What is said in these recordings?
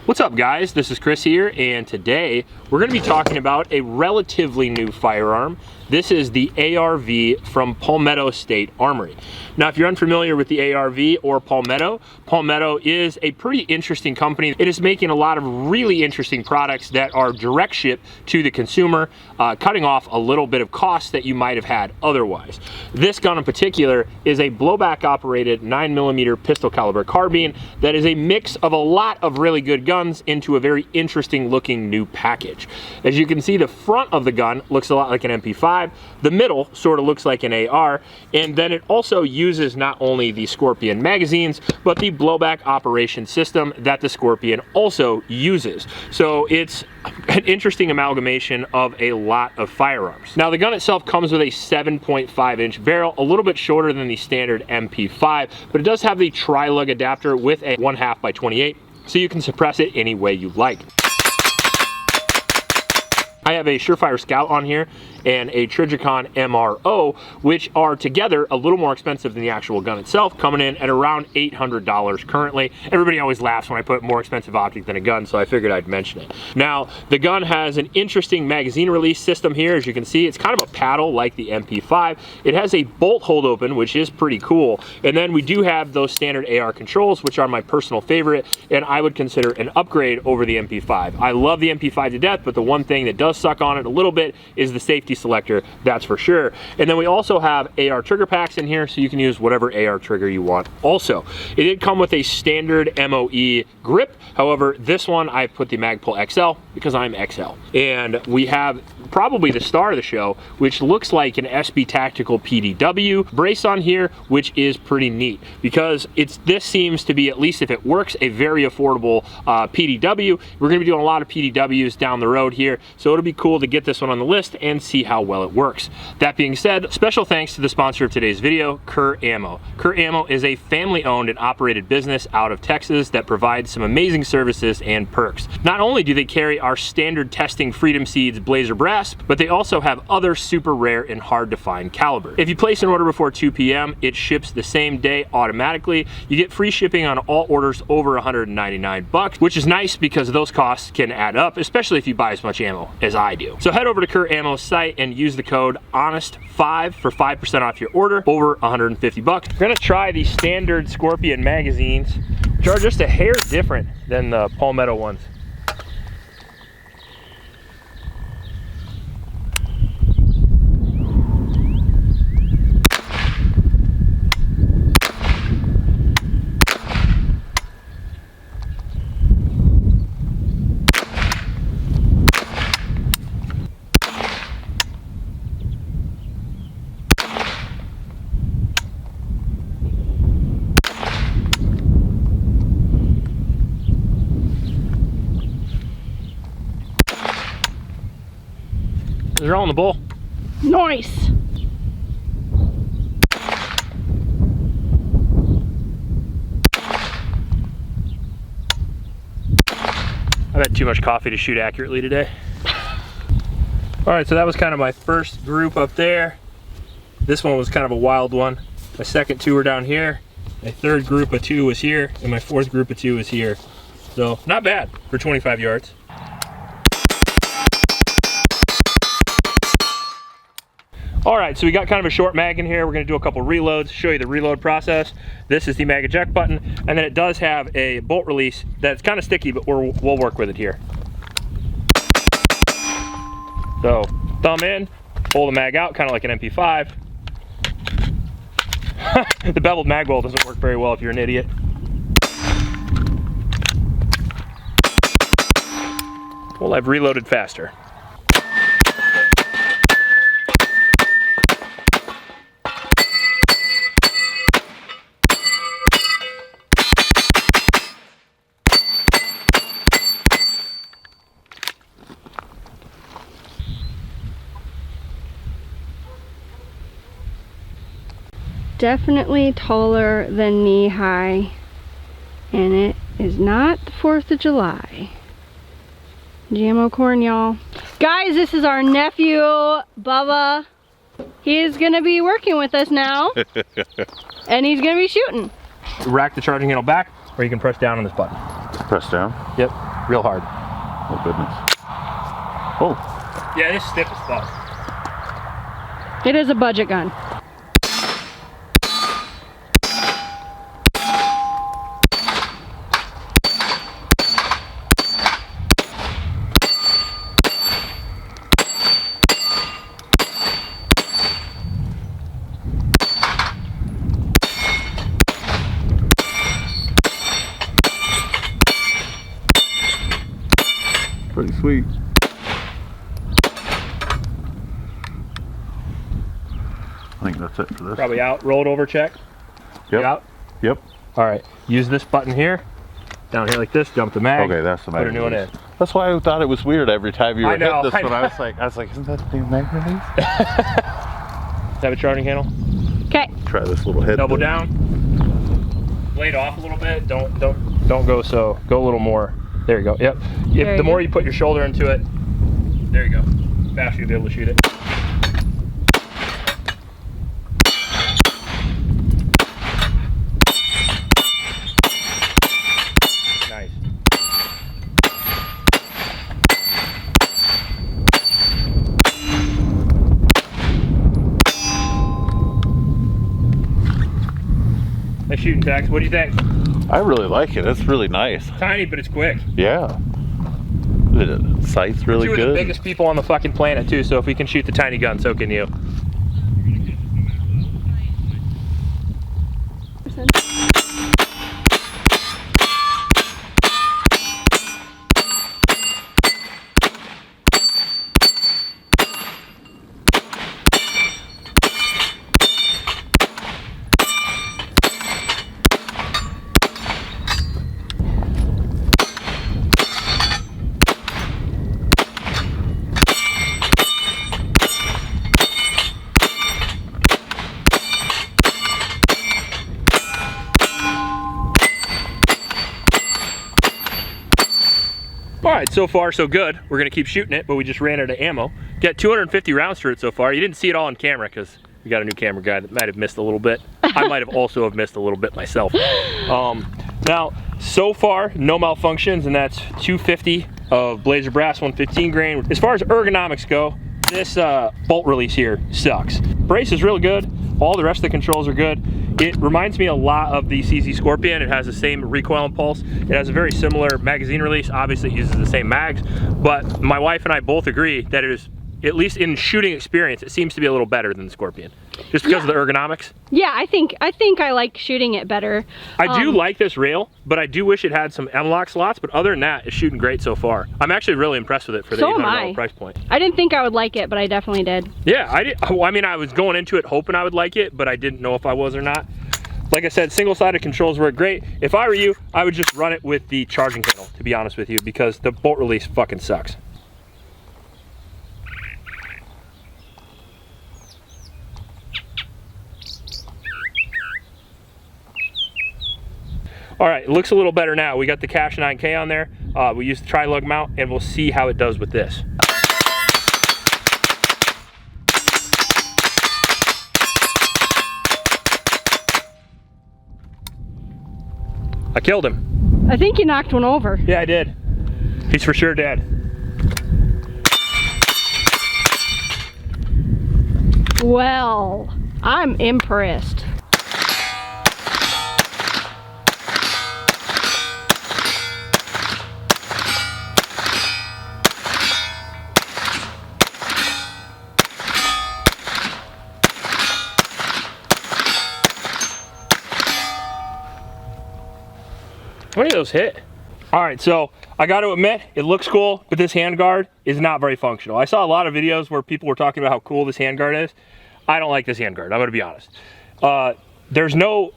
What's up guys, this is Chris here, and today we're going to be talking about a relatively new firearm. This is the ARV from Palmetto State Armory. Now if you're unfamiliar with the ARV or Palmetto, Palmetto is a pretty interesting company. It is making a lot of really interesting products that are direct ship to the consumer, cutting off a little bit of cost that you might have had otherwise. This gun in particular is a blowback operated 9mm pistol caliber carbine that is a mix of a lot of really good guns into a very interesting looking new package. As you can see, the front of the gun looks a lot like an MP5, the middle sort of looks like an AR, and then it also uses not only the Scorpion magazines, but the blowback operation system that the Scorpion also uses. So it's an interesting amalgamation of a lot of firearms. Now the gun itself comes with a 7.5-inch barrel, a little bit shorter than the standard MP5, but it does have the tri-lug adapter with a 1/2 by 28, so you can suppress it any way you like. I have a Surefire Scout on here and a Trijicon MRO, which are together a little more expensive than the actual gun itself, coming in at around $800 currently. Everybody always laughs when I put more expensive optic than a gun, so I figured I'd mention it. Now, the gun has an interesting magazine release system here. As you can see, it's kind of a paddle like the MP5. It has a bolt hold open, which is pretty cool. And then we do have those standard AR controls, which are my personal favorite, and I would consider an upgrade over the MP5. I love the MP5 to death, but the one thing that does suck on it a little bit is the safety selector, that's for sure. And then we also have AR trigger packs in here, so you can use whatever AR trigger you want. Also, it did come with a standard MOE grip. However, this one I put the Magpul XL because I'm XL. And we have probably the star of the show, which looks like an SB Tactical PDW brace on here, which is pretty neat because this seems to be, at least if it works, a very affordable PDW. We're going to be doing a lot of PDWs down the road here, so it'll be cool to get this one on the list and see how well it works. That being said, special thanks to the sponsor of today's video, Kerr Ammo. Kerr Ammo is a family-owned and operated business out of Texas that provides some amazing services and perks. Not only do they carry our standard testing Freedom Seeds Blazer Brass, but they also have other super rare and hard to find caliber. If you place an order before 2 p.m., it ships the same day automatically. You get free shipping on all orders over $199, which is nice because those costs can add up, especially if you buy as much ammo as I do. So head over to Kerr Ammo's site and use the code HONEST5 for 5% off your order over $150. We're gonna try the standard Scorpion magazines, which are just a hair different than the Palmetto ones. They're all in the bowl. Nice. I've had too much coffee to shoot accurately today. All right, so that was kind of my first group up there. This one was kind of a wild one. My second two were down here. My third group of two was here, and my fourth group of two was here. So not bad for 25 yards. All right, so we got kind of a short mag in here. We're gonna do a couple reloads, show you the reload process. This is the mag eject button, and then it does have a bolt release that's kind of sticky, but we'll work with it here. So, thumb in, pull the mag out, kind of like an MP5. The beveled mag bolt doesn't work very well if you're an idiot. Well, I've reloaded faster. Definitely taller than knee high, and it is not the 4th of July. GMO corn, y'all. Guys, this is our nephew, Bubba. He is gonna be working with us now, and he's gonna be shooting. Rack the charging handle back, or you can press down on this button. Press down? Yep, real hard. Oh, goodness. Oh. Yeah, this is stiff as fuck. It is a budget gun. Pretty sweet. I think that's it for this. Probably out. Roll it over, check. Yep. You out? Yep. All right. Use this button here. Down here like this. Dump the mag. Okay, that's the mag. Put a new one in. That's why I thought it was weird every time you were know, hit this I one. know. I was like, isn't that the new mag release? Have a charging handle. Okay. Try this little hit. Double down. Blade off a little bit. Don't go so. Go a little more. There you go. Yep. The more you put your shoulder into it, there you go. Faster you'll be able to shoot it. Nice. Nice shooting, Tex. What do you think? I really like it. It's really nice. Tiny, but it's quick. Yeah. The sight's really Two good. of the biggest people on the fucking planet too, so if we can shoot the tiny gun, so can you. All right, so far so good. We're gonna keep shooting it, but we just ran out of ammo. Got 250 rounds through it so far. You didn't see it all on camera because we got a new camera guy that might have missed a little bit. I might have also have missed a little bit myself. Now, so far, no malfunctions, and that's 250 of Blazer Brass 115 grain. As far as ergonomics go, this bolt release here sucks. Brace is really good. All the rest of the controls are good. It reminds me a lot of the CZ Scorpion. It has the same recoil impulse. It has a very similar magazine release. Obviously, it uses the same mags, but my wife and I both agree that it is, at least in shooting experience, it seems to be a little better than the Scorpion, just because of the ergonomics. Yeah, I think I like shooting it better. I do like this rail, but I do wish it had some M-lock slots, but other than that, it's shooting great so far. I'm actually really impressed with it for the $800 price point. I didn't think I would like it, but I definitely did. Yeah, I mean, I was going into it hoping I would like it, but I didn't know if I was or not. Like I said, single-sided controls work great. If I were you, I would just run it with the charging handle, to be honest with you, because the bolt release fucking sucks. All right, it looks a little better now. We got the Cash 9K on there. We used the tri-lug mount, and we'll see how it does with this. I killed him. I think you knocked one over. Yeah, I did. He's for sure dead. Well, I'm impressed. How many of those hit? All right, so I got to admit, it looks cool, but this handguard is not very functional. I saw a lot of videos where people were talking about how cool this handguard is. I don't like this handguard, I'm gonna be honest. There's no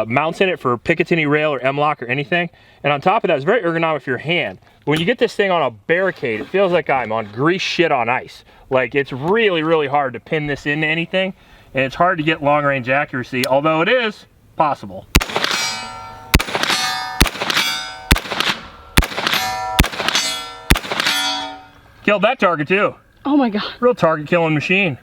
mounts in it for Picatinny rail or M-lock or anything. And on top of that, it's very ergonomic for your hand. But when you get this thing on a barricade, it feels like I'm on grease shit on ice. Like, it's really, really hard to pin this into anything. And it's hard to get long range accuracy, although it is possible. Killed that target too. Oh my God. Real target killing machine.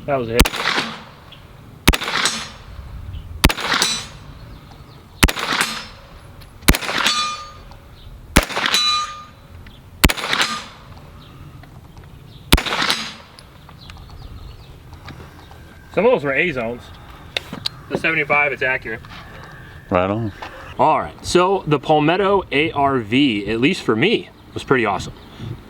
That was a hit. Some of those were A zones. The 75, it's accurate. Right on. All right, so the Palmetto ARV, at least for me, was pretty awesome.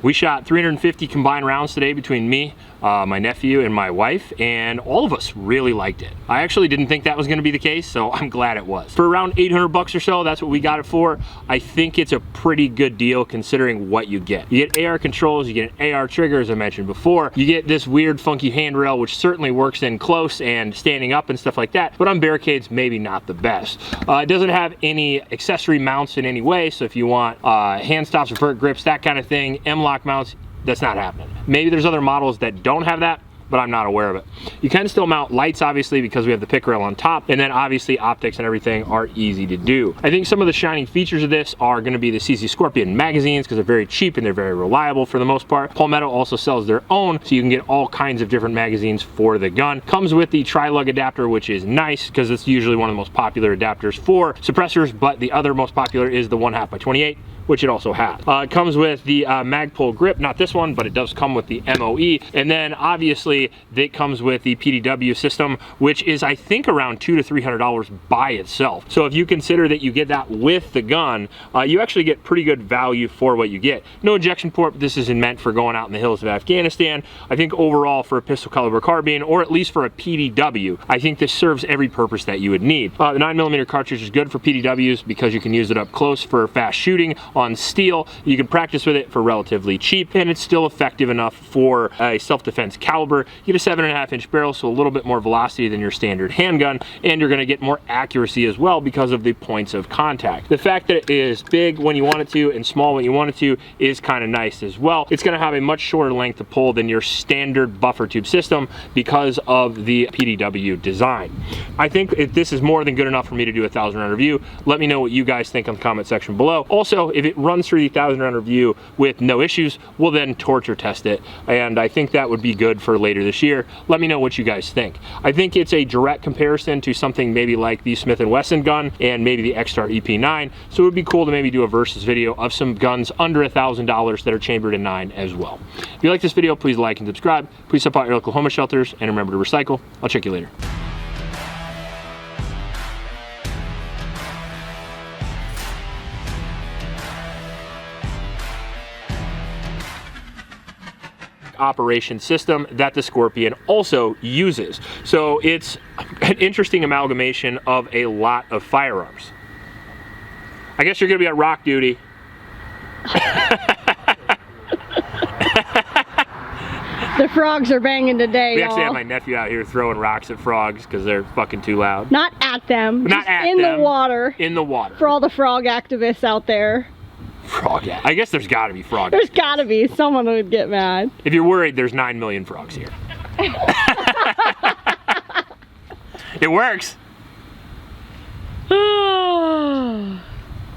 We shot 350 combined rounds today between me, my nephew, and my wife, and all of us really liked it. I actually didn't think that was gonna be the case, so I'm glad it was. For around 800 bucks or so, that's what we got it for. I think it's a pretty good deal considering what you get. You get AR controls, you get an AR trigger, as I mentioned before. You get this weird funky handrail, which certainly works in close and standing up and stuff like that, but on barricades, maybe not the best. It doesn't have any accessory mounts in any way, so if you want hand stops, vert grips, that kind of thing, M-lock mounts, that's not happening. Maybe there's other models that don't have that, but I'm not aware of it. You can still mount lights, obviously, because we have the pick rail on top, and then obviously optics and everything are easy to do. I think some of the shining features of this are gonna be the CC Scorpion magazines, because they're very cheap and they're very reliable for the most part. Palmetto also sells their own, so you can get all kinds of different magazines for the gun. Comes with the tri-lug adapter, which is nice, because it's usually one of the most popular adapters for suppressors, but the other most popular is the 1/2 by 28, which it also has. It comes with the Magpul grip, not this one, but it does come with the MOE. And then obviously it comes with the PDW system, which is I think around $200 to $300 by itself. So if you consider that you get that with the gun, you actually get pretty good value for what you get. No ejection port, but this isn't meant for going out in the hills of Afghanistan. I think overall for a pistol caliber carbine, or at least for a PDW, I think this serves every purpose that you would need. The 9mm cartridge is good for PDWs because you can use it up close for fast shooting. On steel, you can practice with it for relatively cheap, and it's still effective enough for a self-defense caliber. You get a 7.5-inch barrel, so a little bit more velocity than your standard handgun, and you're going to get more accuracy as well because of the points of contact. The fact that it is big when you want it to and small when you want it to is kind of nice as well. It's going to have a much shorter length of pull than your standard buffer tube system because of the PDW design. I think if this is more than good enough for me to do a 1,000 round review. Let me know what you guys think in the comment section below. Also, if it runs through the 1,000 round review with no issues, we'll then torture test it, and I think that would be good for later this year. Let me know what you guys think. I think it's a direct comparison to something maybe like the Smith & Wesson gun and maybe the X-Star EP9, so it would be cool to maybe do a versus video of some guns under $1,000 that are chambered in 9 as well. If you like this video, please like and subscribe. Please support your local homeless shelters, and remember to recycle. I'll check you later. Operation system that the Scorpion also uses. So it's an interesting amalgamation of a lot of firearms. I guess you're gonna be at rock duty. The frogs are banging today, We actually have y'all. my nephew out here throwing rocks at frogs because they're fucking too loud. Not at them, Not just at in them. the water. In the water. For all the frog activists out there. Frog, yeah. I guess there's gotta be frogs. There's gotta be. Someone would get mad. If you're worried, there's 9 million frogs here. It works.